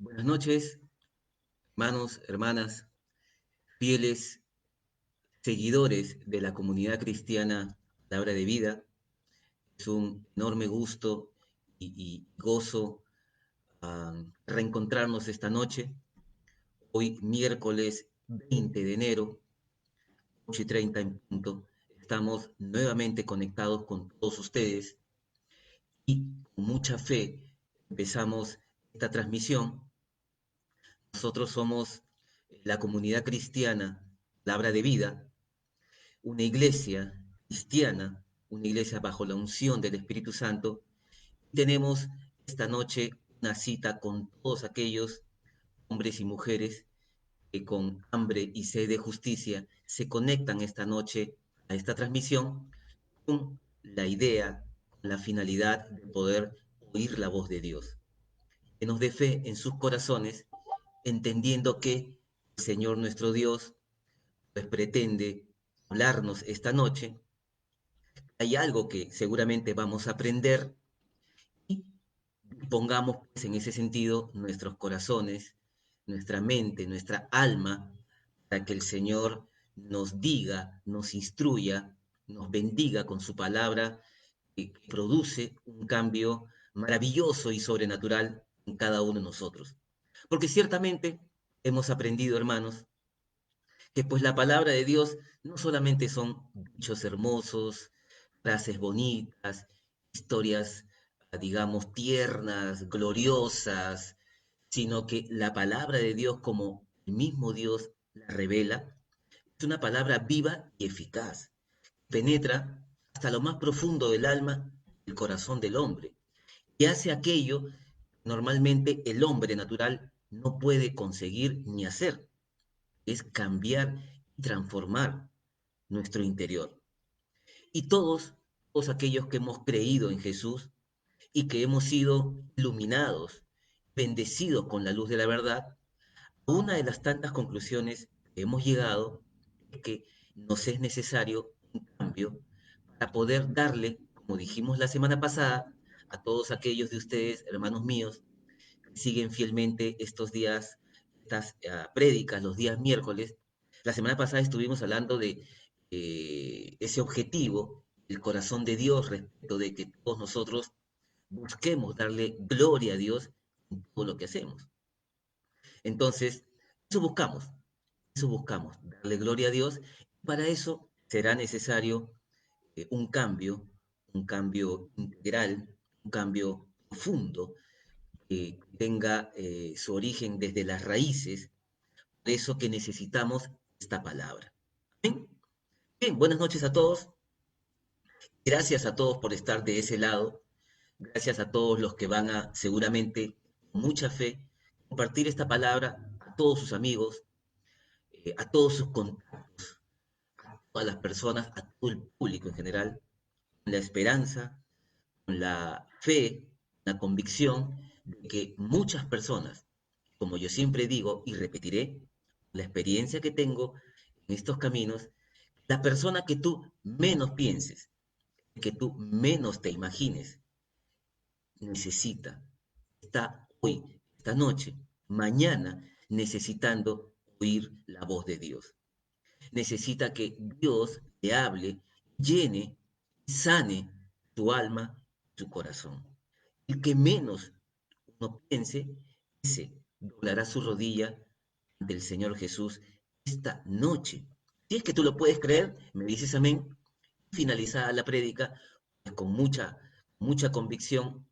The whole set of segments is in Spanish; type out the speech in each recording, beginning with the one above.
Buenas noches, hermanos, hermanas, fieles seguidores de la comunidad cristiana Palabra de Vida. Es un enorme gusto y gozo reencontrarnos esta noche, hoy miércoles 20 de enero, 8:30 en punto. Estamos nuevamente conectados con todos ustedes y con mucha fe empezamos esta transmisión. Nosotros somos la comunidad cristiana Palabra de Vida, una iglesia cristiana, una iglesia bajo la unción del Espíritu Santo. Tenemos esta noche una cita con todos aquellos hombres y mujeres que con hambre y sed de justicia se conectan esta noche a esta transmisión con la idea, con la finalidad de poder oír la voz de Dios. Que nos dé fe en sus corazones, entendiendo que el Señor nuestro Dios pues pretende hablarnos esta noche. Hay algo que seguramente vamos a aprender y pongamos pues, en ese sentido nuestros corazones, nuestra mente, nuestra alma, para que el Señor nos diga, nos instruya, nos bendiga con su palabra, que produce un cambio maravilloso y sobrenatural en cada uno de nosotros. Porque ciertamente hemos aprendido, hermanos, que pues la palabra de Dios no solamente son dichos hermosos, frases bonitas, historias, digamos, tiernas, gloriosas, sino que la palabra de Dios, como el mismo Dios la revela, es una palabra viva y eficaz. Penetra hasta lo más profundo del alma, el corazón del hombre, y hace aquello que normalmente el hombre natural no puede conseguir ni hacer, es cambiar y transformar nuestro interior. Y todos aquellos que hemos creído en Jesús y que hemos sido iluminados, bendecidos con la luz de la verdad, una de las tantas conclusiones que hemos llegado es que nos es necesario un cambio para poder darle, como dijimos la semana pasada, a todos aquellos de ustedes, hermanos míos, que siguen fielmente estos días, estas prédicas, los días miércoles. La semana pasada estuvimos hablando de ese objetivo, el corazón de Dios, respecto de que todos nosotros busquemos darle gloria a Dios en todo lo que hacemos. Entonces, eso buscamos, eso buscamos, darle gloria a Dios. Para eso será necesario un cambio integral, un cambio profundo, que tenga su origen desde las raíces. Por eso que necesitamos esta palabra. Bien, bien, buenas noches a todos. Gracias a todos por estar de ese lado. Gracias a todos los que van a, seguramente, con mucha fe, compartir esta palabra a todos sus amigos, a todos sus contactos, a todas las personas, a todo el público en general, con la esperanza, con la fe, la convicción de que muchas personas, como yo siempre digo y repetiré, la experiencia que tengo en estos caminos, la persona que tú menos pienses, que tú menos te imagines, necesita, está hoy, esta noche, mañana, necesitando oír la voz de Dios. Necesita que Dios le hable, llene, sane su alma, su corazón. El que menos uno piense, ese doblará su rodilla ante el Señor Jesús esta noche. Si es que tú lo puedes creer, me dices amén. Finalizada la prédica, pues con mucha convicción,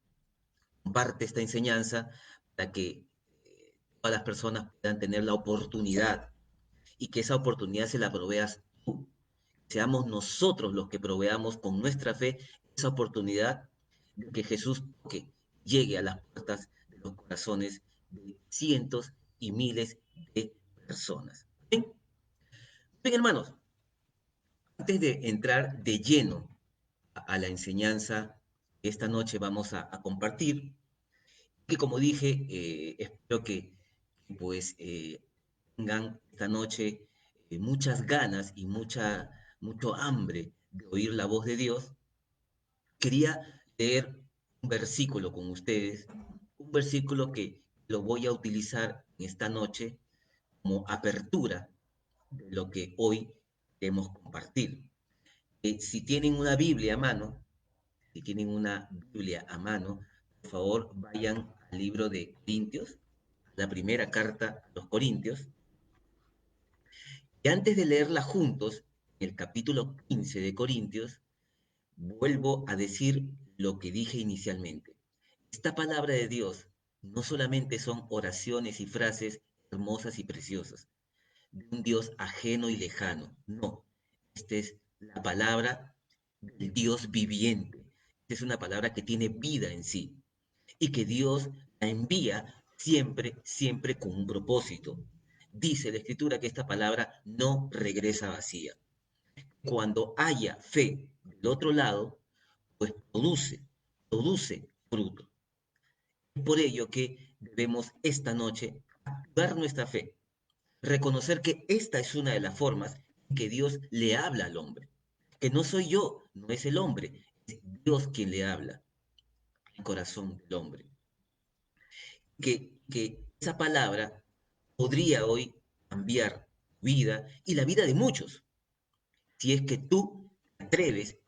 comparte esta enseñanza para que todas las personas puedan tener la oportunidad y que esa oportunidad se la proveas tú. Seamos nosotros los que proveamos con nuestra fe esa oportunidad de que Jesús toque, llegue a las puertas de los corazones de cientos y miles de personas. Bien, bien hermanos, antes de entrar de lleno a la enseñanza que esta noche vamos a compartir, que como dije, espero que pues tengan esta noche muchas ganas y mucho hambre de oír la voz de Dios. Quería leer un versículo con ustedes, un versículo que lo voy a utilizar en esta noche como apertura de lo que hoy queremos compartir. Si tienen una Biblia a mano, si tienen una Biblia a mano, por favor vayan al libro de Corintios, la primera carta a los Corintios, y antes de leerla juntos, en el capítulo 15 de Corintios, vuelvo a decir lo que dije inicialmente. Esta palabra de Dios no solamente son oraciones y frases hermosas y preciosas de un Dios ajeno y lejano, no. Esta es la palabra del Dios viviente. Esta es una palabra que tiene vida en sí y que Dios la envía siempre, siempre con un propósito. Dice la Escritura que esta palabra no regresa vacía. Cuando haya fe del otro lado, pues produce fruto. Es por ello que debemos esta noche activar nuestra fe, reconocer que esta es una de las formas en que Dios le habla al hombre, que no soy yo, no es el hombre, es Dios quien le habla al corazón del hombre. Que esa palabra podría hoy cambiar tu vida y la vida de muchos, si es que tú te atreves,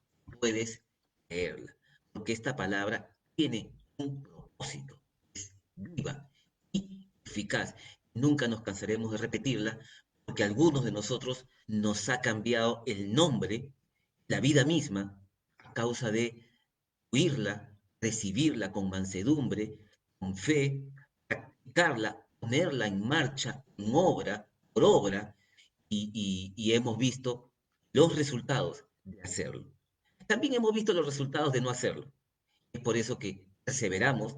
puedes leerla, porque esta palabra tiene un propósito, es viva y eficaz. Nunca nos cansaremos de repetirla, porque algunos de nosotros nos ha cambiado el nombre, la vida misma, a causa de oírla, recibirla con mansedumbre, con fe, practicarla, ponerla en marcha, en obra, por obra, y hemos visto los resultados de hacerlo. También hemos visto los resultados de no hacerlo. Es por eso que perseveramos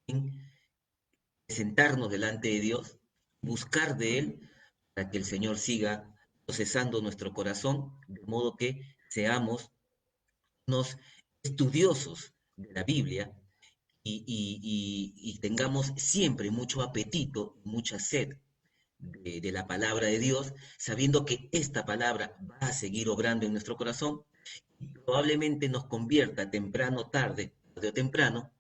en sentarnos delante de Dios, buscar de Él, para que el Señor siga procesando nuestro corazón, de modo que seamos unos estudiosos de la Biblia y tengamos siempre mucho apetito, mucha sed de la palabra de Dios, sabiendo que esta palabra va a seguir obrando en nuestro corazón y probablemente nos convierta temprano, tarde o temprano,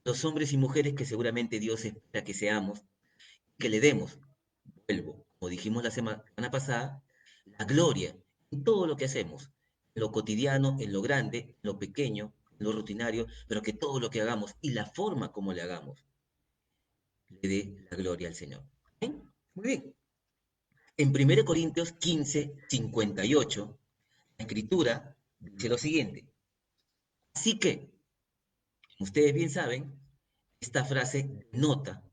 los hombres y mujeres que seguramente Dios espera que seamos, que le demos, vuelvo, como dijimos la semana pasada, la gloria en todo lo que hacemos, en lo cotidiano, en lo grande, en lo pequeño, en lo rutinario, pero que todo lo que hagamos y la forma como le hagamos, le dé la gloria al Señor. ¿Bien? Muy bien. En 1 Corintios 15, 58, la Escritura dice lo siguiente. Así que, como ustedes bien saben, esta frase denota,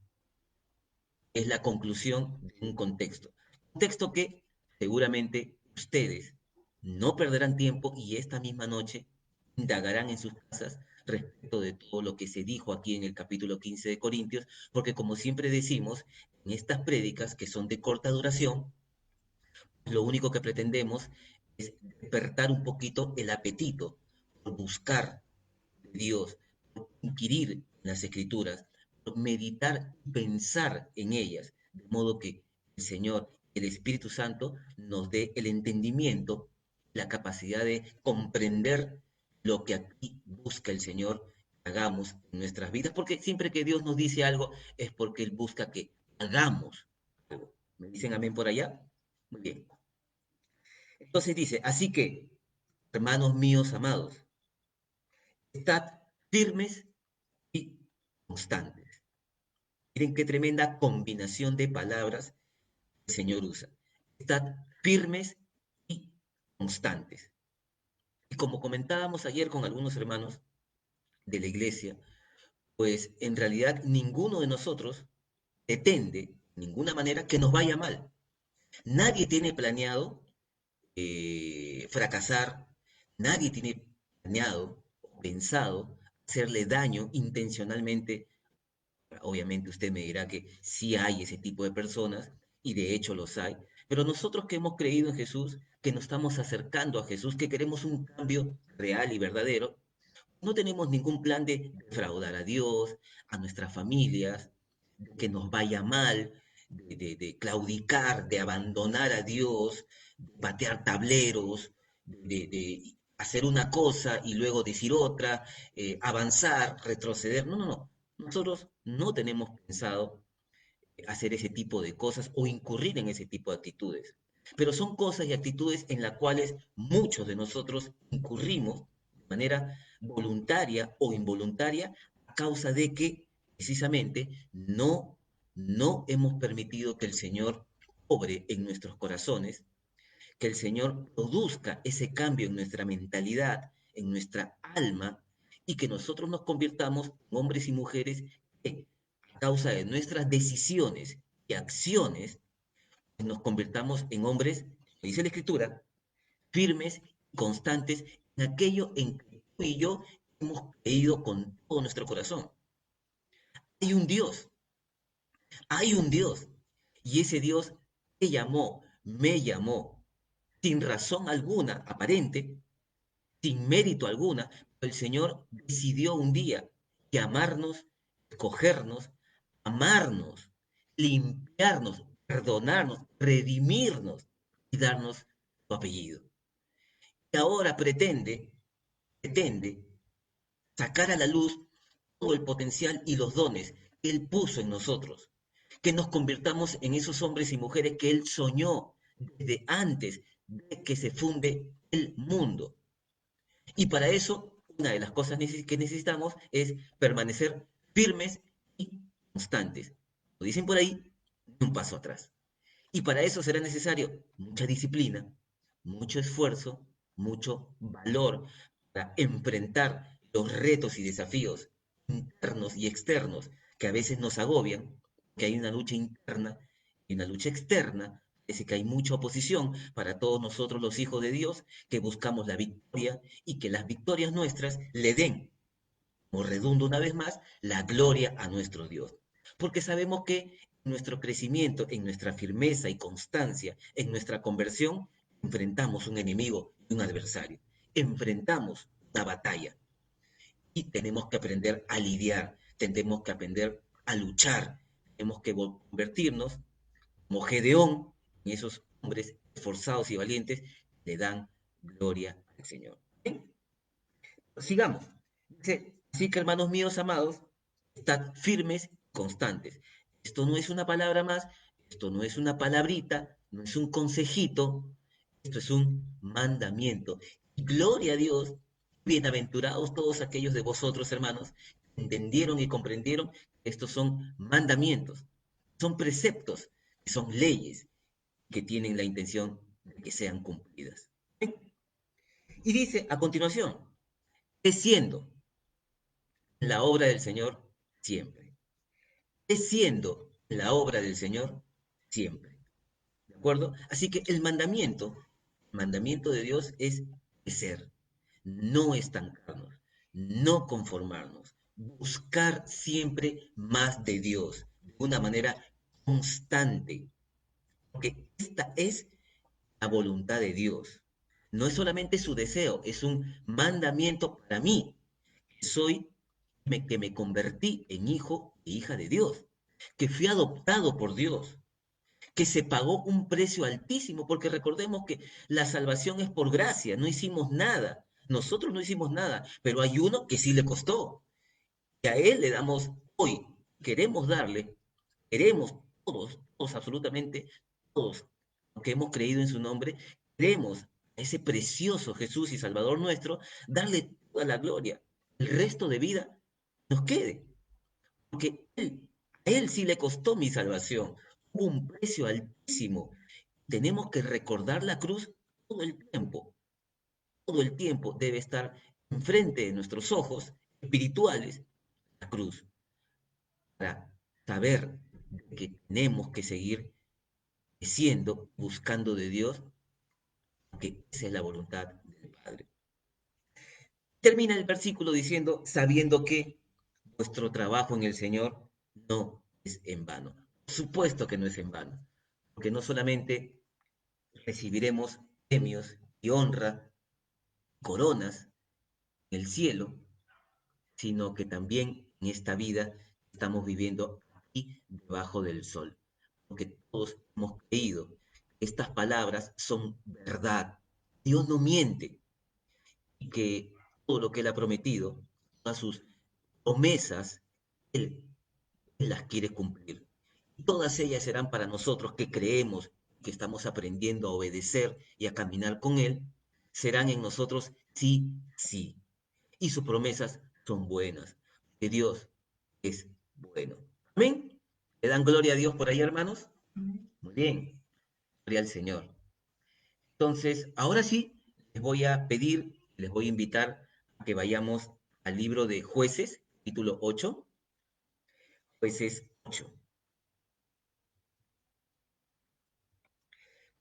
es la conclusión de un contexto. Un texto que seguramente ustedes no perderán tiempo y esta misma noche indagarán en sus casas respecto de todo lo que se dijo aquí en el capítulo 15 de Corintios, porque como siempre decimos, en estas prédicas que son de corta duración, lo único que pretendemos es despertar un poquito el apetito por buscar de Dios, por inquirir en las Escrituras, por meditar y pensar en ellas, de modo que el Señor, el Espíritu Santo, nos dé el entendimiento, la capacidad de comprender lo que aquí busca el Señor que hagamos en nuestras vidas, porque siempre que Dios nos dice algo es porque Él busca que hagamos algo. ¿Me dicen amén por allá? Muy bien. Entonces dice, así que, hermanos míos amados, estad firmes y constantes. Miren qué tremenda combinación de palabras el Señor usa. Estad firmes y constantes. Y como comentábamos ayer con algunos hermanos de la iglesia, pues en realidad ninguno de nosotros pretende, de ninguna manera, que nos vaya mal. Nadie tiene planeado fracasar, nadie tiene planeado o pensado hacerle daño intencionalmente. Obviamente usted me dirá que sí hay ese tipo de personas y de hecho los hay, pero nosotros que hemos creído en Jesús, que nos estamos acercando a Jesús, que queremos un cambio real y verdadero, no tenemos ningún plan de defraudar a Dios, a nuestras familias, de que nos vaya mal, de claudicar, de abandonar a Dios, de patear tableros, de hacer una cosa y luego decir otra, avanzar, retroceder. No, no, no. Nosotros no tenemos pensado hacer ese tipo de cosas o incurrir en ese tipo de actitudes. Pero son cosas y actitudes en las cuales muchos de nosotros incurrimos de manera voluntaria o involuntaria a causa de que precisamente no hemos permitido que el Señor obre en nuestros corazones, que el Señor produzca ese cambio en nuestra mentalidad, en nuestra alma, y que nosotros nos convirtamos en hombres y mujeres que, a causa de nuestras decisiones y acciones, nos convirtamos en hombres, como dice la Escritura, firmes y constantes en aquello en que tú y yo hemos creído con todo nuestro corazón. Hay un Dios, hay un Dios, y ese Dios te llamó, me llamó, sin razón alguna aparente, sin mérito alguna, el Señor decidió un día llamarnos, escogernos, amarnos, limpiarnos, perdonarnos, redimirnos y darnos su apellido. Y ahora pretende sacar a la luz todo el potencial y los dones que Él puso en nosotros, que nos convirtamos en esos hombres y mujeres que Él soñó desde antes de que se funde el mundo. Y para eso, una de las cosas que necesitamos es permanecer firmes y constantes. Lo dicen por ahí, ni un paso atrás. Y para eso será necesario mucha disciplina, mucho esfuerzo, mucho valor para enfrentar los retos y desafíos internos y externos que a veces nos agobian, que hay una lucha interna y una lucha externa. Parece que hay mucha oposición para todos nosotros los hijos de Dios que buscamos la victoria y que las victorias nuestras le den, como redundo una vez más, la gloria a nuestro Dios. Porque sabemos que en nuestro crecimiento, en nuestra firmeza y constancia, en nuestra conversión, enfrentamos un enemigo y un adversario. Enfrentamos una batalla y tenemos que aprender a lidiar, tenemos que aprender a luchar, tenemos que convertirnos como Gedeón en esos hombres esforzados y valientes que le dan gloria al Señor. ¿Bien? Sigamos. Dice, así que hermanos míos amados, estad firmes y constantes. Esto no es una palabra más, esto no es una palabrita, no es un consejito, esto es un mandamiento. Y gloria a Dios, bienaventurados todos aquellos de vosotros, hermanos, que entendieron y comprendieron que estos son mandamientos, son preceptos, son leyes que tienen la intención de que sean cumplidas. Y dice a continuación, es siendo la obra del Señor siempre. Es siendo la obra del Señor siempre. ¿De acuerdo? Así que el mandamiento de Dios es ser, no estancarnos, no conformarnos, buscar siempre más de Dios, de una manera constante, porque esta es la voluntad de Dios. No es solamente su deseo, es un mandamiento para mí, que soy, que me convertí en hijo e hija de Dios, que fui adoptado por Dios, que se pagó un precio altísimo, porque recordemos que la salvación es por gracia, no hicimos nada, nosotros no hicimos nada, pero hay uno que sí le costó, y a él le damos hoy, queremos darle, queremos todos absolutamente, todos, los que hemos creído en su nombre, queremos a ese precioso Jesús y Salvador nuestro, darle toda la gloria, el resto de vida nos quede, porque a él sí le costó mi salvación, hubo un precio altísimo. Tenemos que recordar la cruz todo el tiempo debe estar enfrente de nuestros ojos espirituales la cruz, para saber que tenemos que seguir siendo, buscando de Dios, que esa es la voluntad del Padre. Termina el versículo diciendo, sabiendo que vuestro trabajo en el Señor no es en vano. Por supuesto que no es en vano, porque no solamente recibiremos premios y honra, coronas en el cielo, sino que también en esta vida estamos viviendo aquí debajo del sol, porque todos hemos creído que estas palabras son verdad. Dios no miente y que todo lo que Él ha prometido, todas sus promesas, Él Él las quiere cumplir. Y todas ellas serán para nosotros que creemos que estamos aprendiendo a obedecer y a caminar con Él, serán en nosotros sí, sí. Y sus promesas son buenas, que Dios es bueno. Amén. ¿Le dan gloria a Dios por ahí, hermanos? Muy bien. Gloria al Señor. Entonces, ahora sí, les voy a pedir, les voy a invitar a que vayamos al libro de Jueces, capítulo 8. Jueces 8.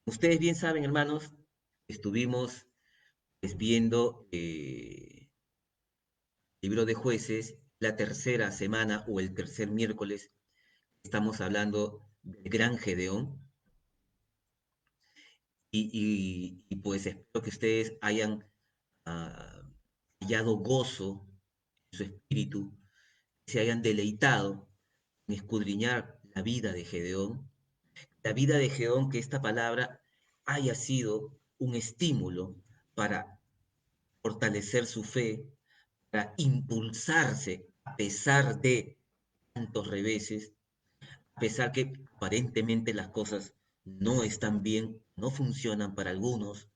Ustedes bien saben, hermanos, estuvimos viendo el libro de Jueces la tercera semana o el tercer miércoles. Estamos hablando del gran Gedeón. Pues espero que ustedes hayan ah, hallado gozo en su espíritu, se hayan deleitado en escudriñar la vida de Gedeón. La vida de Gedeón, que esta palabra haya sido un estímulo para fortalecer su fe, para impulsarse a pesar de tantos reveses, a pesar que aparentemente las cosas no están bien, no funcionan para algunos,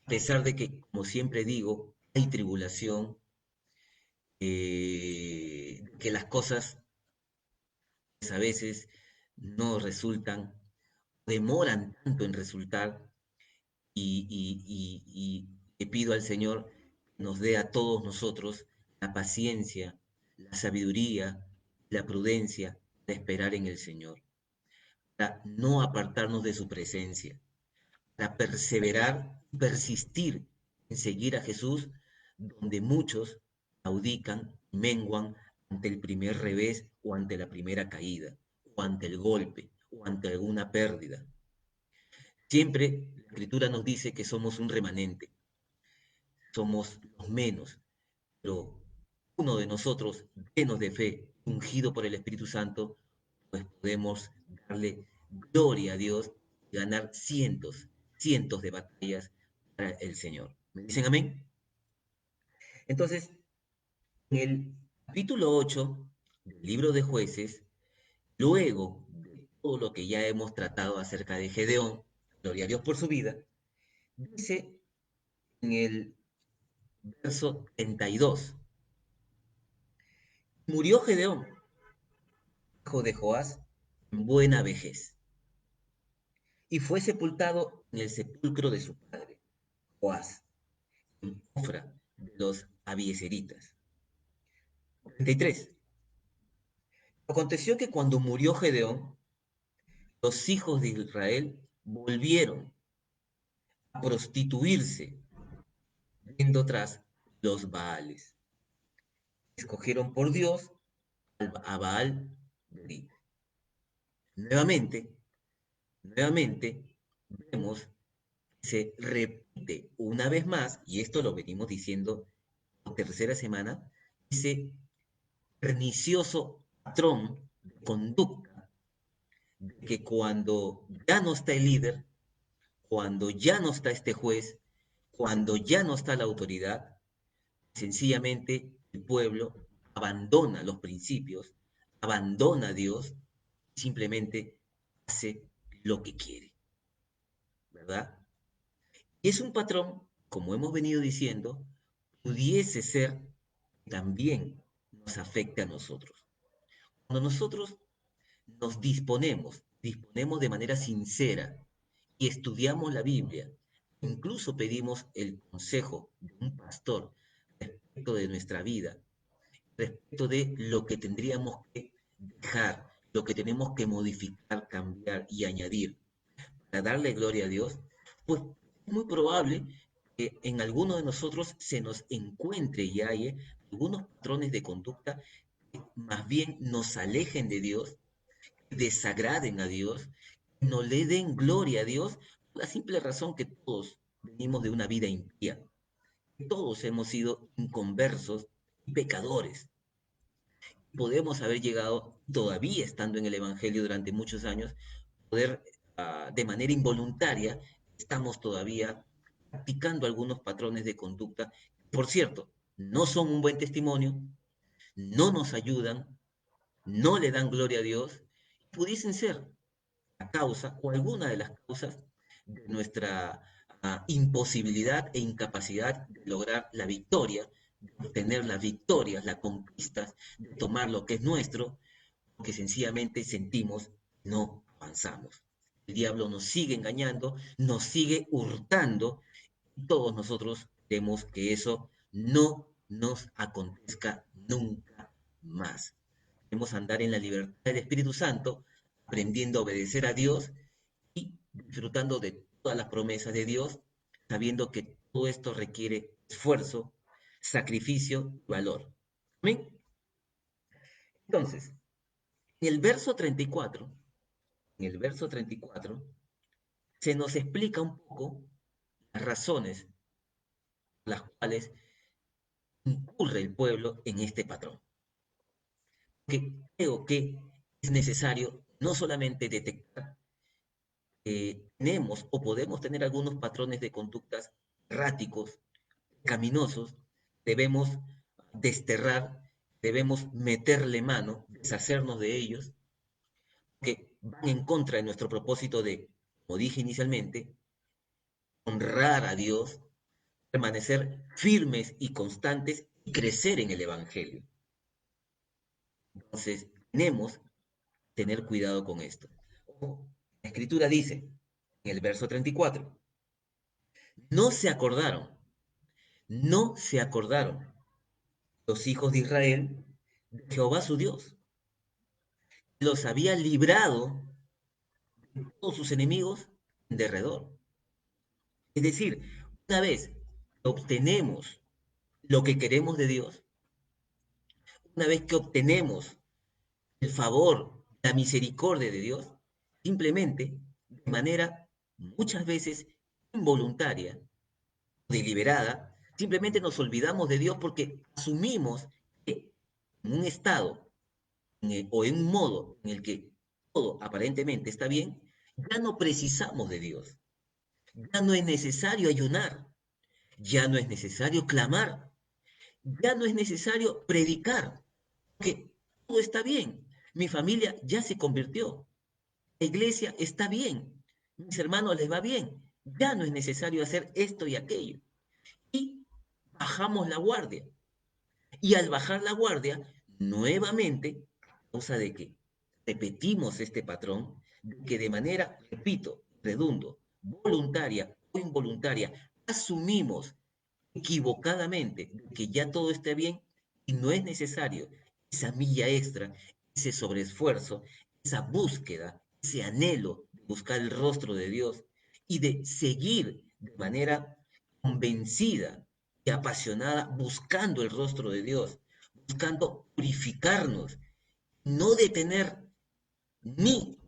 a pesar de que, como siempre digo, hay tribulación, que las cosas pues, a veces no resultan, demoran tanto en resultar, y le pido al Señor que nos dé a todos nosotros la paciencia, la sabiduría, la prudencia de esperar en el Señor, para no apartarnos de su presencia, para perseverar y persistir en seguir a Jesús, donde muchos claudican, menguan ante el primer revés o ante la primera caída, o ante el golpe, o ante alguna pérdida. Siempre la Escritura nos dice que somos un remanente, somos los menos, pero uno de nosotros, llenos de fe, ungido por el Espíritu Santo, pues podemos darle gloria a Dios y ganar cientos, cientos de batallas para el Señor. ¿Me dicen amén? Entonces, en el capítulo 8 del libro de Jueces, luego de todo lo que ya hemos tratado acerca de Gedeón, gloria a Dios por su vida, dice en el verso 32, murió Gedeón, hijo de Joás, en buena vejez, y fue sepultado en el sepulcro de su padre, Joás, en Ofra de los Abiezeritas. 33. Aconteció que cuando murió Gedeón, los hijos de Israel volvieron a prostituirse, yendo tras los Baales. Escogieron por Dios a Baal Berith. Nuevamente, nuevamente, vemos que se repite una vez más, y esto lo venimos diciendo por tercera semana, ese pernicioso patrón de conducta de que cuando ya no está el líder, cuando ya no está este juez, cuando ya no está la autoridad, sencillamente el pueblo abandona los principios, abandona a Dios, simplemente hace lo que quiere, ¿verdad? Y es un patrón, como hemos venido diciendo, pudiese ser también nos afecte a nosotros. Cuando nosotros nos disponemos de manera sincera y estudiamos la Biblia, incluso pedimos el consejo de un pastor respecto de nuestra vida, respecto de lo que tendríamos que dejar, lo que tenemos que modificar, cambiar y añadir para darle gloria a Dios, pues es muy probable que en alguno de nosotros se nos encuentre y haya algunos patrones de conducta que más bien nos alejen de Dios, desagraden a Dios, no le den gloria a Dios, por la simple razón que todos venimos de una vida impía. Todos hemos sido inconversos y pecadores. Podemos haber llegado, todavía estando en el Evangelio durante muchos años, poder de manera involuntaria, estamos todavía practicando algunos patrones de conducta. Por cierto, no son un buen testimonio, no nos ayudan, no le dan gloria a Dios, pudiesen ser la causa o alguna de las causas de nuestra imposibilidad e incapacidad de lograr la victoria, de obtener las victorias, las conquistas, de tomar lo que es nuestro, porque sencillamente sentimos no avanzamos. El diablo nos sigue engañando, nos sigue hurtando, y todos nosotros queremos que eso no nos acontezca nunca más. Queremos andar en la libertad del Espíritu Santo, aprendiendo a obedecer a Dios y disfrutando de todas las promesas de Dios, sabiendo que todo esto requiere esfuerzo, sacrificio y valor. ¿Amén? Entonces, en el verso 34, en el verso 34, se nos explica un poco las razones por las cuales incurre el pueblo en este patrón. Porque creo que es necesario no solamente detectar que tenemos o podemos tener algunos patrones de conductas erráticos, caminosos, debemos desterrar, debemos meterle mano, deshacernos de ellos, que van en contra de nuestro propósito de, como dije inicialmente, honrar a Dios, permanecer firmes y constantes y crecer en el Evangelio. Entonces, tenemos que tener cuidado con esto. La Escritura dice, en el verso 34, no se acordaron, no se acordaron los hijos de Israel de Jehová su Dios. Los había librado de todos sus enemigos en derredor. Es decir, una vez que obtenemos lo que queremos de Dios, una vez que obtenemos el favor, la misericordia de Dios, simplemente, de manera muchas veces involuntaria, deliberada, simplemente nos olvidamos de Dios porque asumimos que en un estado o en un modo en el que todo aparentemente está bien, ya no precisamos de Dios. Ya no es necesario ayunar, ya no es necesario clamar, ya no es necesario predicar, porque todo está bien. Mi familia ya se convirtió, la iglesia está bien, mis hermanos les va bien, ya no es necesario hacer esto y aquello. Y bajamos la guardia. Y al bajar la guardia, nuevamente, a causa de que repetimos este patrón, de que de manera, repito, redundo, voluntaria o involuntaria, asumimos equivocadamente que ya todo está bien y no es necesario esa milla extra, ese sobreesfuerzo, esa búsqueda, ese anhelo de buscar el rostro de Dios y de seguir de manera convencida y apasionada buscando el rostro de Dios, buscando purificarnos, no detener ni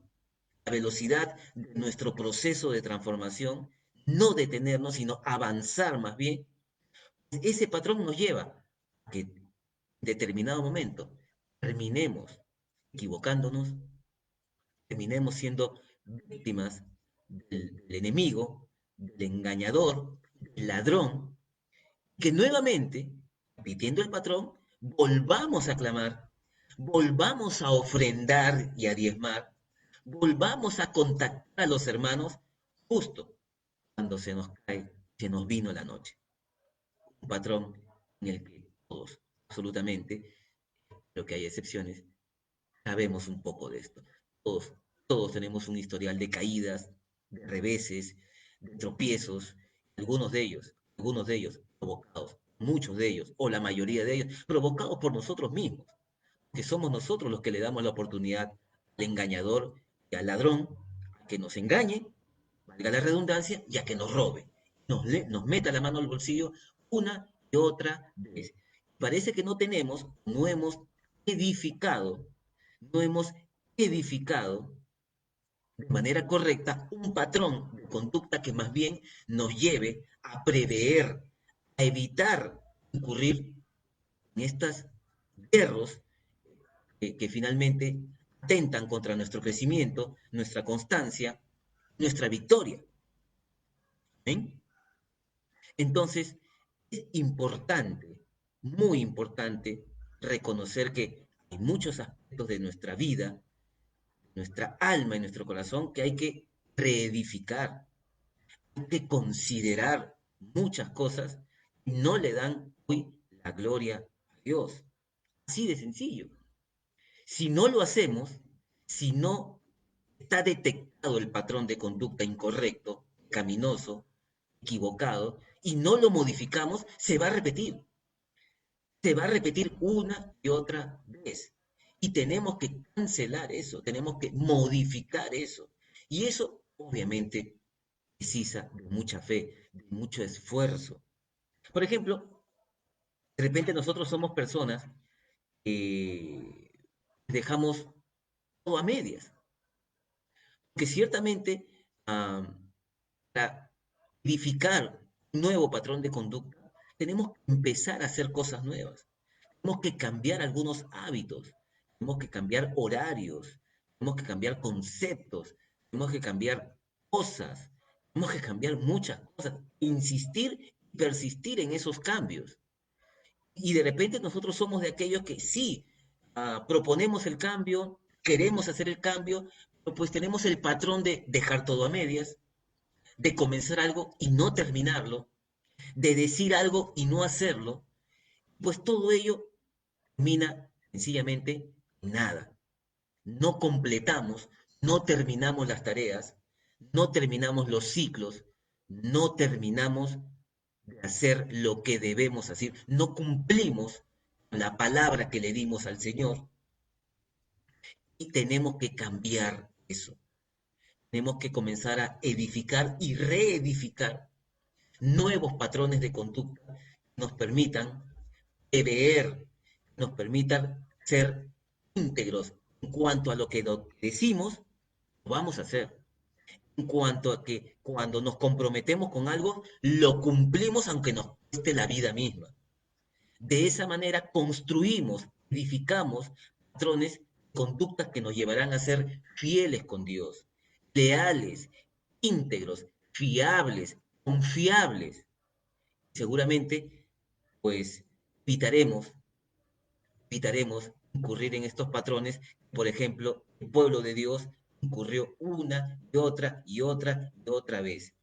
la velocidad de nuestro proceso de transformación, no detenernos, sino avanzar más bien. Ese patrón nos lleva a que en determinado momento terminemos equivocándonos, terminemos siendo víctimas del enemigo, del engañador, del ladrón, que nuevamente, repitiendo el patrón, volvamos a clamar, volvamos a ofrendar y a diezmar, volvamos a contactar a los hermanos justo cuando se nos cae, se nos vino la noche. Un patrón en el que todos, absolutamente, pero que hay excepciones, sabemos un poco de esto. Todos, todos tenemos un historial de caídas, de reveses, de tropiezos, algunos de ellos provocados, muchos de ellos, o la mayoría de ellos, provocados por nosotros mismos, que somos nosotros los que le damos la oportunidad al engañador y al ladrón a que nos engañe, valga la redundancia, y a que nos robe, nos meta la mano al bolsillo una y otra vez. Parece que no hemos edificado, no hemos edificado de manera correcta un patrón de conducta que más bien nos lleve a prever, a evitar incurrir en estos errores que finalmente atentan contra nuestro crecimiento, nuestra constancia, nuestra victoria. ¿Ven? Entonces, es importante, muy importante, reconocer que hay muchos aspectos aspectos de nuestra vida, nuestra alma y nuestro corazón que hay que reedificar, hay que considerar muchas cosas que no le dan hoy la gloria a Dios. Así de sencillo. Si no lo hacemos, si no está detectado el patrón de conducta incorrecto, caminoso, equivocado, y no lo modificamos, se va a repetir. Se va a repetir una y otra vez. Y tenemos que cancelar eso, tenemos que modificar eso. Y eso, obviamente, precisa de mucha fe, de mucho esfuerzo. Por ejemplo, de repente nosotros somos personas que dejamos todo a medias. Que ciertamente para edificar un nuevo patrón de conducta, tenemos que empezar a hacer cosas nuevas. Tenemos que cambiar algunos hábitos, tenemos que cambiar horarios, tenemos que cambiar conceptos, tenemos que cambiar cosas, tenemos que cambiar muchas cosas, insistir y persistir en esos cambios. Y de repente nosotros somos de aquellos que sí, proponemos el cambio, queremos hacer el cambio, pero pues tenemos el patrón de dejar todo a medias, de comenzar algo y no terminarlo, de decir algo y no hacerlo, pues todo ello termina sencillamente en nada. No completamos, no terminamos las tareas, no terminamos los ciclos, no terminamos de hacer lo que debemos hacer, no cumplimos la palabra que le dimos al Señor y tenemos que cambiar eso. Tenemos que comenzar a edificar y reedificar nuevos patrones de conducta que nos permitan prever, nos permitan ser íntegros en cuanto a lo que decimos, lo vamos a hacer. En cuanto a que cuando nos comprometemos con algo, lo cumplimos aunque nos cueste la vida misma. De esa manera construimos, edificamos patrones, conductas que nos llevarán a ser fieles con Dios, leales, íntegros, fiables, confiables. Seguramente, pues, evitaremos incurrir en estos patrones. Por ejemplo, el pueblo de Dios incurrió una y otra vez.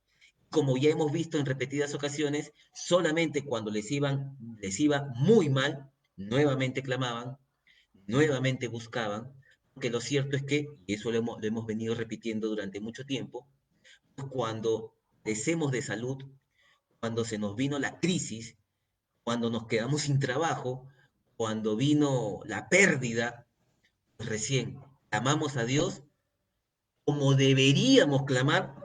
Como ya hemos visto en repetidas ocasiones, solamente cuando les iba muy mal, nuevamente clamaban, nuevamente buscaban, porque lo cierto es que, y eso lo hemos venido repitiendo durante mucho tiempo, cuando decimos de salud, cuando se nos vino la crisis, cuando nos quedamos sin trabajo, cuando vino la pérdida, pues recién clamamos a Dios como deberíamos clamar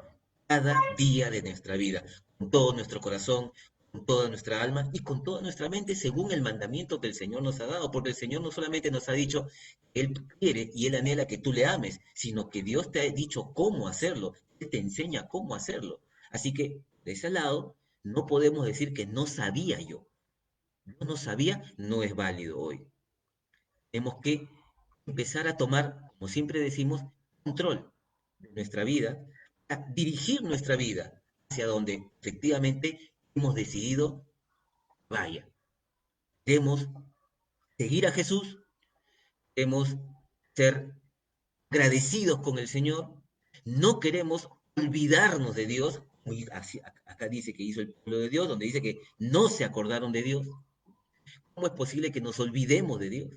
cada día de nuestra vida, con todo nuestro corazón, con toda nuestra alma y con toda nuestra mente, según el mandamiento que el Señor nos ha dado, porque el Señor no solamente nos ha dicho que Él quiere y Él anhela que tú le ames, sino que Dios te ha dicho cómo hacerlo, Él te enseña cómo hacerlo. Así que, de ese lado, no podemos decir que no sabía yo. Yo no sabía, no es válido hoy. Tenemos que empezar a tomar, como siempre decimos, control de nuestra vida, a dirigir nuestra vida hacia donde efectivamente hemos decidido vaya. Queremos seguir a Jesús, queremos ser agradecidos con el Señor, no queremos olvidarnos de Dios, acá dice que hizo el pueblo de Dios, donde dice que no se acordaron de Dios. ¿Cómo es posible que nos olvidemos de Dios?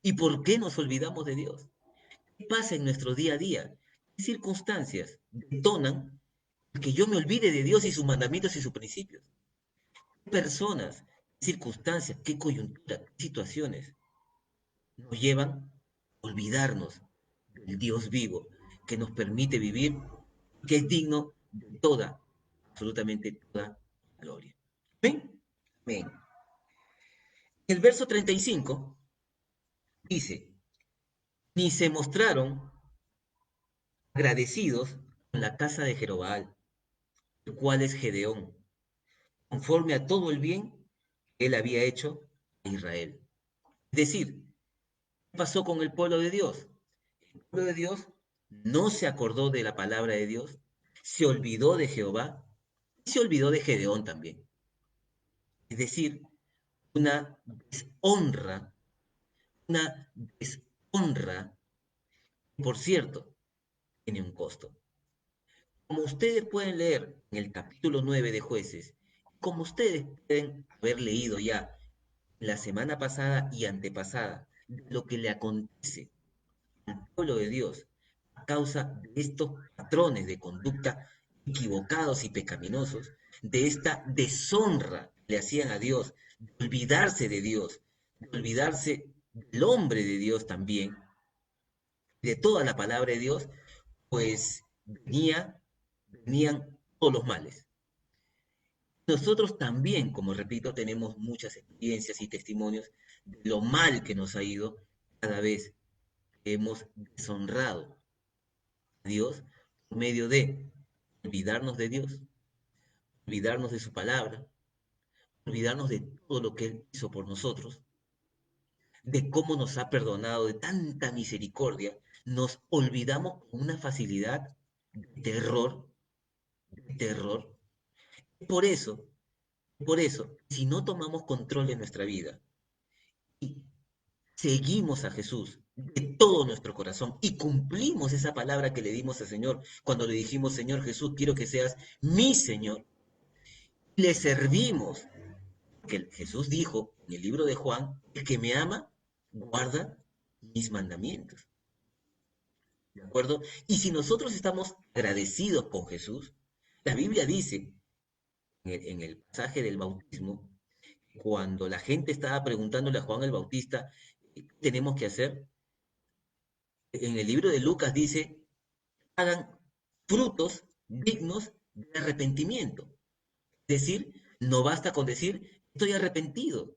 ¿Y por qué nos olvidamos de Dios? ¿Qué pasa en nuestro día a día? ¿Qué circunstancias detonan que yo me olvide de Dios y sus mandamientos y sus principios? ¿Qué personas, qué circunstancias, qué coyunturas, qué situaciones nos llevan a olvidarnos del Dios vivo que nos permite vivir, que es digno de toda, absolutamente toda gloria? ¿Amén? Amén. El verso 35 dice, ni se mostraron agradecidos con la casa de Jeroboam, el cual es Gedeón, conforme a todo el bien que él había hecho a Israel. Es decir, ¿qué pasó con el pueblo de Dios? El pueblo de Dios no se acordó de la palabra de Dios, se olvidó de Jehová y se olvidó de Gedeón también. Es decir, una deshonra, una honra, por cierto, tiene un costo. Como ustedes pueden leer en el capítulo 9 de Jueces, como ustedes pueden haber leído ya la semana pasada y antepasada, de lo que le acontece al pueblo de Dios a causa de estos patrones de conducta equivocados y pecaminosos, de esta deshonra que le hacían a Dios, de olvidarse de Dios, de olvidarse del hombre de Dios también, de toda la palabra de Dios, pues venían todos los males. Nosotros también, como repito, tenemos muchas experiencias y testimonios de lo mal que nos ha ido cada vez que hemos deshonrado a Dios por medio de olvidarnos de Dios, olvidarnos de su palabra, olvidarnos de todo lo que Él hizo por nosotros, de cómo nos ha perdonado, de tanta misericordia. Nos olvidamos con una facilidad de terror, de terror. Por eso, por eso, si no tomamos control de nuestra vida y seguimos a Jesús de todo nuestro corazón y cumplimos esa palabra que le dimos al Señor cuando le dijimos, Señor Jesús, quiero que seas mi Señor, le servimos, que Jesús dijo en el libro de Juan, el que me ama, guarda mis mandamientos. ¿De acuerdo? Y si nosotros estamos agradecidos con Jesús, la Biblia dice en el pasaje del bautismo, cuando la gente estaba preguntándole a Juan el Bautista, ¿qué tenemos que hacer? En el libro de Lucas dice, hagan frutos dignos de arrepentimiento. Es decir, no basta con decir, estoy arrepentido.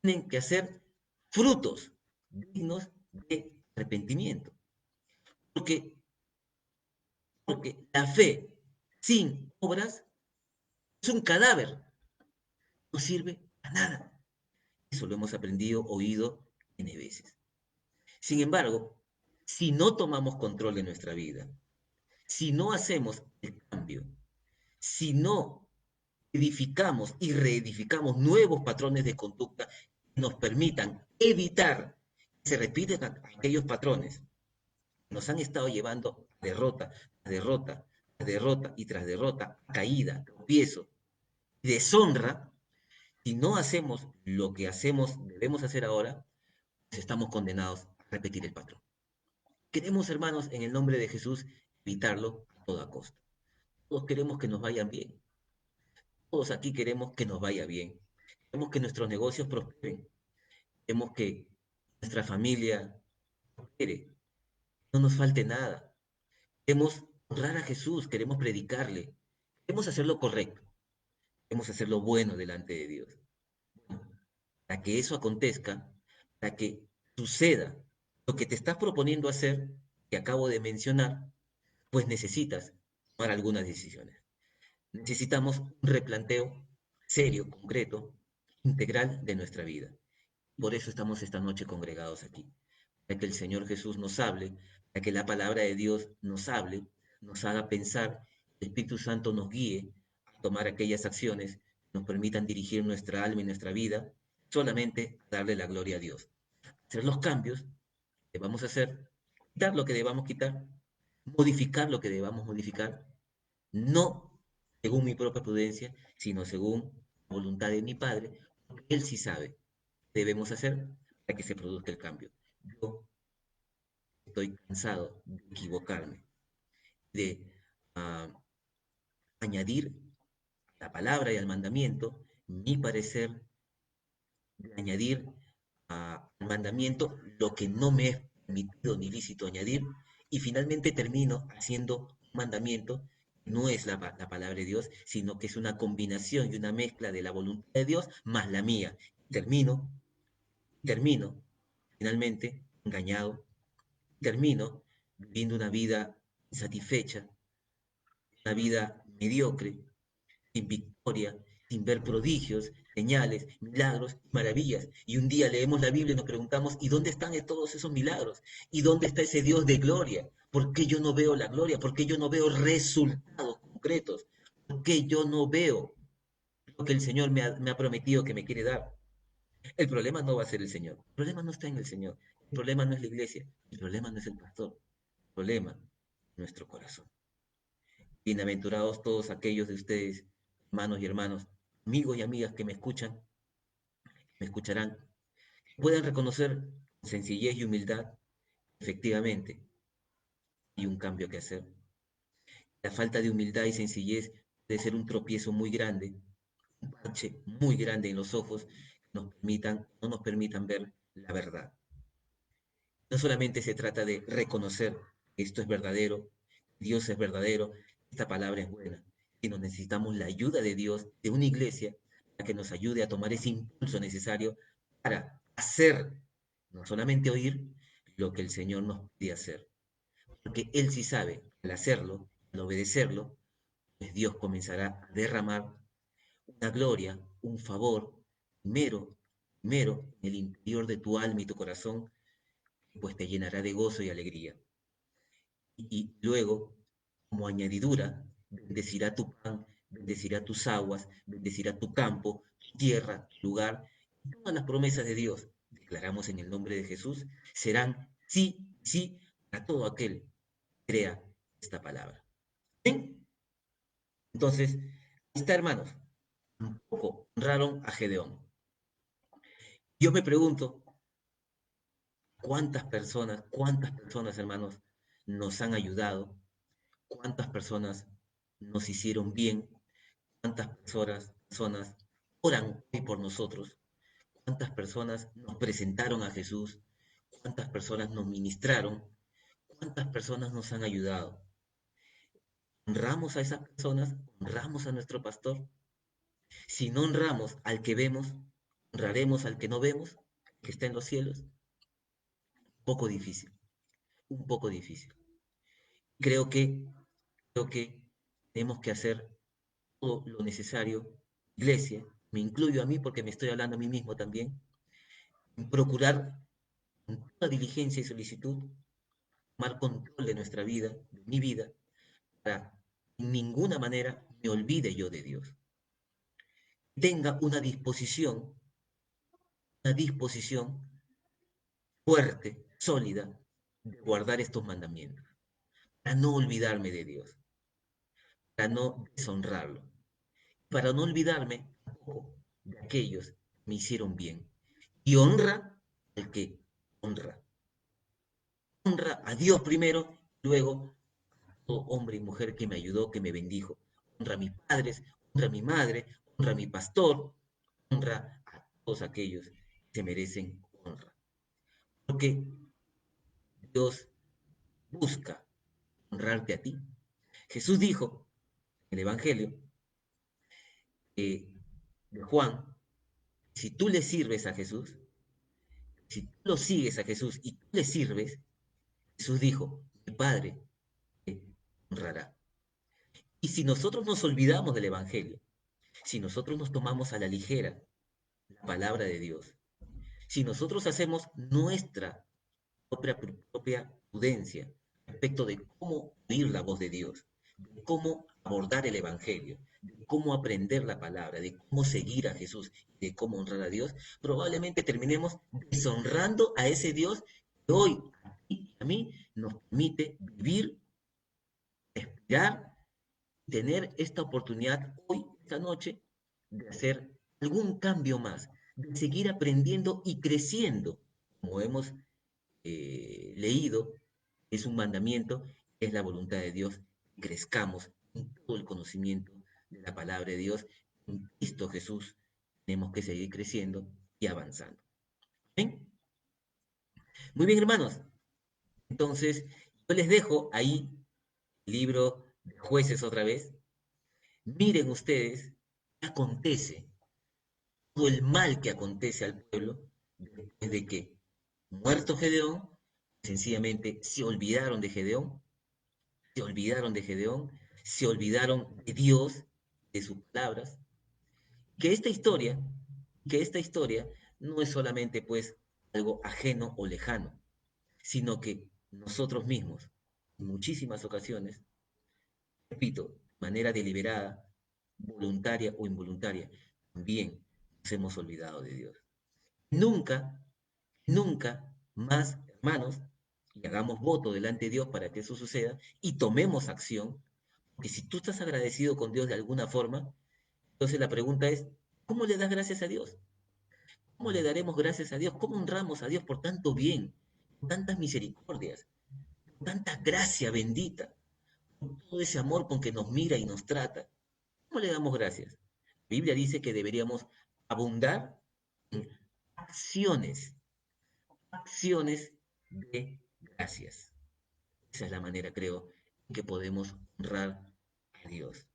Tienen que hacer frutos dignos de arrepentimiento. Porque, porque la fe sin obras es un cadáver, no sirve a nada. Eso lo hemos aprendido, oído N veces. Sin embargo, si no tomamos control de nuestra vida, si no hacemos el cambio, si no edificamos y reedificamos nuevos patrones de conducta que nos permitan evitar que se repiten aquellos patrones que nos han estado llevando a derrota, a derrota, a derrota y tras derrota, a caída, tropiezo, deshonra, si no hacemos lo que debemos hacer ahora, pues estamos condenados a repetir el patrón. Queremos, hermanos, en el nombre de Jesús, evitarlo a toda costa. Todos queremos que nos vayan bien. Todos aquí queremos que nos vaya bien. Queremos que nuestros negocios prosperen. Queremos que nuestra familia prospere. No nos falte nada. Queremos honrar a Jesús, queremos predicarle. Queremos hacer lo correcto. Queremos hacer lo bueno delante de Dios. Para que eso acontezca, para que suceda lo que te estás proponiendo hacer, que acabo de mencionar, pues necesitas tomar algunas decisiones. Necesitamos un replanteo serio, concreto, integral de nuestra vida. Por eso estamos esta noche congregados aquí, para que el Señor Jesús nos hable, para que la palabra de Dios nos hable, nos haga pensar, el Espíritu Santo nos guíe a tomar aquellas acciones que nos permitan dirigir nuestra alma y nuestra vida, solamente darle la gloria a Dios. Hacer los cambios que vamos a hacer, quitar lo que debamos quitar, modificar lo que debamos modificar, no según mi propia prudencia, sino según la voluntad de mi Padre, porque Él sí sabe qué debemos hacer para que se produzca el cambio. Yo estoy cansado de equivocarme, de uh, añadir a la palabra y al mandamiento mi parecer, de añadir al mandamiento lo que no me es permitido ni lícito añadir, y finalmente termino haciendo un mandamiento que no es la palabra de Dios, sino que es una combinación y una mezcla de la voluntad de Dios más la mía. Termino finalmente engañado, termino viviendo una vida insatisfecha, una vida mediocre, sin victoria, sin ver prodigios, señales, milagros, maravillas. Y un día leemos la Biblia y nos preguntamos, ¿y dónde están todos esos milagros? ¿Y dónde está ese Dios de gloria? ¿Por qué yo no veo la gloria? ¿Por qué yo no veo resultados concretos? ¿Por qué yo no veo lo que el Señor me ha prometido que me quiere dar? El problema no va a ser el Señor. El problema no está en el Señor. El problema no es la iglesia, el problema no es el pastor, el problema es nuestro corazón. Bienaventurados todos aquellos de ustedes, hermanos y hermanos, amigos y amigas que me escucharán, que puedan reconocer con sencillez y humildad, efectivamente, hay un cambio que hacer. La falta de humildad y sencillez puede ser un tropiezo muy grande, un parche muy grande en los ojos que no nos permitan ver la verdad. No solamente se trata de reconocer que esto es verdadero, Dios es verdadero, esta palabra es buena, sino necesitamos la ayuda de Dios, de una iglesia, para que nos ayude a tomar ese impulso necesario para hacer, no solamente oír, lo que el Señor nos pide hacer. Porque Él sí sabe, al hacerlo, al obedecerlo, pues Dios comenzará a derramar una gloria, un favor, primero, primero en el interior de tu alma y tu corazón, pues te llenará de gozo y alegría. Y luego, como añadidura, bendecirá tu pan, bendecirá tus aguas, bendecirá tu campo, tu tierra, tu lugar, y todas las promesas de Dios, declaramos en el nombre de Jesús, serán sí, sí a todo aquel que crea esta palabra. ¿Bien? Entonces, ahí está, hermanos, tampoco honraron a Gedeón. Yo me pregunto, cuántas personas, hermanos, nos han ayudado, cuántas personas nos hicieron bien, cuántas personas oran hoy por nosotros, cuántas personas nos presentaron a Jesús, cuántas personas nos ministraron, cuántas personas nos han ayudado. ¿Honramos a esas personas? ¿Honramos a nuestro pastor? Si no honramos al que vemos, ¿honraremos al que no vemos, que está en los cielos? Un poco difícil, un poco difícil. Creo que, creo que tenemos que hacer todo lo necesario, iglesia, me incluyo a mí porque me estoy hablando a mí mismo también, en procurar con toda diligencia y solicitud tomar control de nuestra vida, de mi vida, para en ninguna manera me olvide yo de Dios. Tenga una disposición fuerte, sólida, de guardar estos mandamientos, para no olvidarme de Dios, para no deshonrarlo, para no olvidarme tampoco de aquellos que me hicieron bien. Y honra al que honra. Honra a Dios primero, luego a todo hombre y mujer que me ayudó, que me bendijo. Honra a mis padres, honra a mi madre, honra a mi pastor, honra a todos aquellos que se merecen honra. Porque Dios busca honrarte a ti. Jesús dijo en el Evangelio de Juan, si tú le sirves a Jesús, si tú lo sigues a Jesús y tú le sirves, Jesús dijo, mi Padre te honrará. Y si nosotros nos olvidamos del Evangelio, si nosotros nos tomamos a la ligera la palabra de Dios, si nosotros hacemos nuestra propia prudencia respecto de cómo oír la voz de Dios, de cómo abordar el Evangelio, de cómo aprender la palabra, de cómo seguir a Jesús, de cómo honrar a Dios, probablemente terminemos deshonrando a ese Dios que hoy a ti y a mí nos permite vivir, respirar, tener esta oportunidad hoy, esta noche, de hacer algún cambio más, de seguir aprendiendo y creciendo, como hemos leído, es un mandamiento, es la voluntad de Dios, crezcamos en todo el conocimiento de la palabra de Dios. En Cristo Jesús tenemos que seguir creciendo y avanzando. ¿Bien? Muy bien, hermanos. Entonces, yo les dejo ahí el libro de Jueces otra vez. Miren ustedes qué acontece, todo el mal que acontece al pueblo después de que, muerto Gedeón, sencillamente se olvidaron de Gedeón, se olvidaron de Gedeón, se olvidaron de Dios, de sus palabras, que esta historia, que esta historia no es solamente pues algo ajeno o lejano, sino que nosotros mismos, en muchísimas ocasiones, repito, de manera deliberada, voluntaria o involuntaria, también nos hemos olvidado de Dios. Nunca, nunca más, hermanos, y hagamos voto delante de Dios para que eso suceda y tomemos acción, porque si tú estás agradecido con Dios de alguna forma, entonces la pregunta es, ¿cómo le das gracias a Dios? ¿Cómo le daremos gracias a Dios? ¿Cómo honramos a Dios por tanto bien, por tantas misericordias, por tanta gracia bendita, por todo ese amor con que nos mira y nos trata? ¿Cómo le damos gracias? La Biblia dice que deberíamos abundar en acciones, acciones de gracias. Esa es la manera, creo, en que podemos honrar a Dios.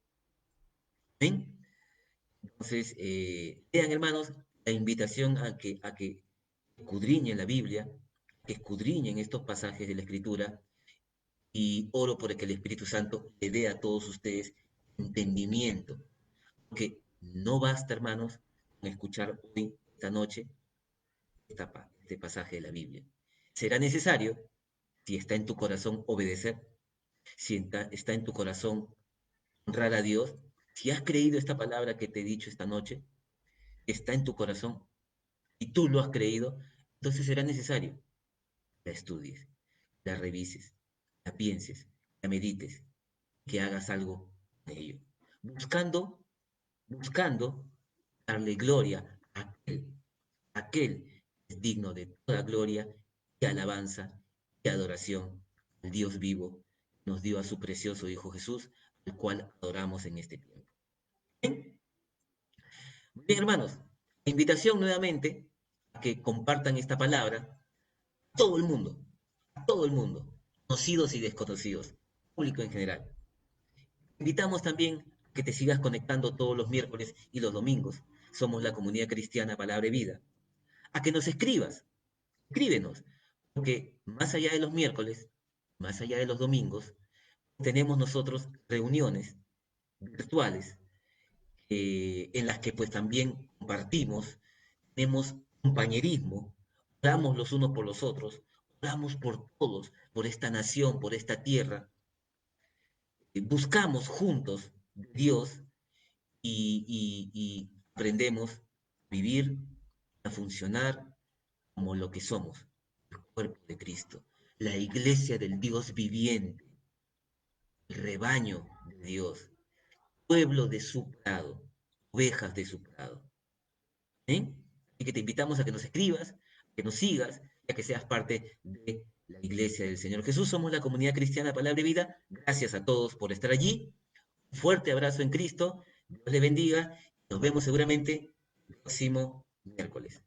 ¿Ven? Entonces, vean, hermanos, la invitación a que escudriñen la Biblia, que escudriñen estos pasajes de la Escritura, y oro por que el Espíritu Santo le dé a todos ustedes entendimiento, porque no basta, hermanos, con escuchar hoy, esta noche, este pasaje de la Biblia. Será necesario, si está en tu corazón, obedecer, si está en tu corazón honrar a Dios, si has creído esta palabra que te he dicho esta noche, está en tu corazón y tú lo has creído, entonces será necesario que la estudies, la revises, la pienses, la medites, que hagas algo de ello. Buscando darle gloria a aquel que es digno de toda gloria y alabanza y adoración al Dios vivo, que nos dio a su precioso Hijo Jesús, al cual adoramos en este tiempo. Bien, bien, hermanos, la invitación nuevamente a que compartan esta palabra a todo el mundo, conocidos y desconocidos, público en general. Invitamos también a que te sigas conectando todos los miércoles y los domingos. Somos la comunidad cristiana Palabra y Vida. A que nos escríbenos, porque más allá de los miércoles, más allá de los domingos, tenemos nosotros reuniones virtuales en las que pues también compartimos, tenemos compañerismo, oramos los unos por los otros, oramos por todos, por esta nación, por esta tierra, buscamos juntos de Dios y aprendemos a vivir, a funcionar como lo que somos, el cuerpo de Cristo, la iglesia del Dios viviente, el rebaño de Dios, pueblo de su prado, ovejas de su prado. ¿Eh? Así que te invitamos a que nos escribas, a que nos sigas, y a que seas parte de la iglesia del Señor Jesús. Somos la comunidad cristiana Palabra y Vida. Gracias a todos por estar allí. Un fuerte abrazo en Cristo. Dios les bendiga. Nos vemos seguramente el próximo miércoles.